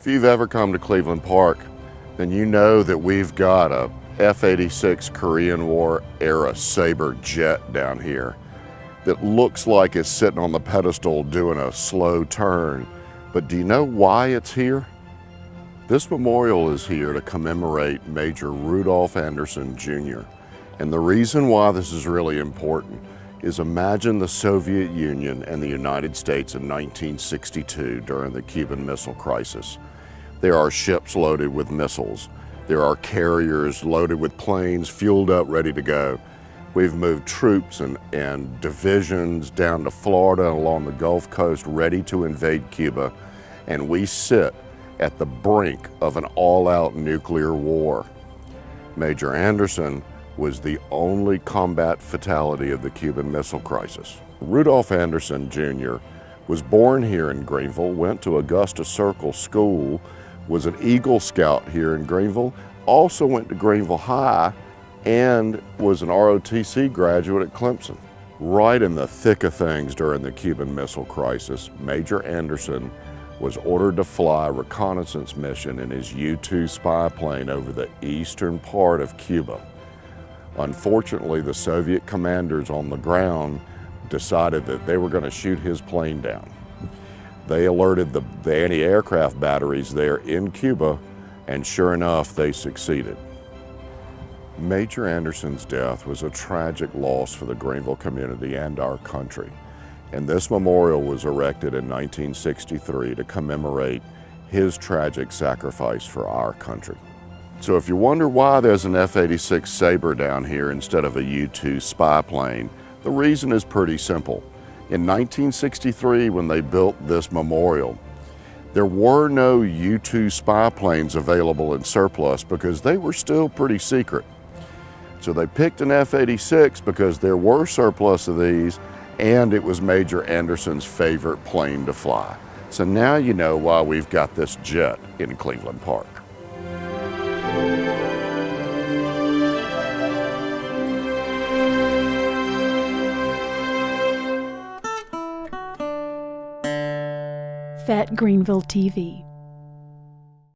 If you've ever come to Cleveland Park, then you know that we've got a F-86 Korean War era Sabre jet down here that looks like it's sitting on the pedestal doing a slow turn. But do you know why it's here? This memorial is here to commemorate Major Rudolph Anderson Jr. And the reason why this is really important is imagine the Soviet Union and the United States in 1962 during the Cuban Missile Crisis. There are ships loaded with missiles. There are carriers loaded with planes, fueled up, ready to go. We've moved troops and divisions down to Florida and along the Gulf Coast ready to invade Cuba. And we sit at the brink of an all-out nuclear war. Major Anderson was the only combat fatality of the Cuban Missile Crisis. Rudolph Anderson Jr. was born here in Greenville, went to Augusta Circle School, was an Eagle Scout here in Greenville, also went to Greenville High, and was an ROTC graduate at Clemson. Right in the thick of things during the Cuban Missile Crisis, Major Anderson was ordered to fly a reconnaissance mission in his U-2 spy plane over the eastern part of Cuba. Unfortunately, the Soviet commanders on the ground decided that they were going to shoot his plane down. They alerted the anti-aircraft batteries there in Cuba, and sure enough, they succeeded. Major Anderson's death was a tragic loss for the Greenville community and our country. And this memorial was erected in 1963 to commemorate his tragic sacrifice for our country. So if you wonder why there's an F-86 Sabre down here instead of a U-2 spy plane, the reason is pretty simple. In 1963, when they built this memorial, there were no U-2 spy planes available in surplus because they were still pretty secret. So they picked an F-86 because there were surplus of these, and it was Major Anderson's favorite plane to fly. So now you know why we've got this jet in Cleveland Park. Fête Greenville TV.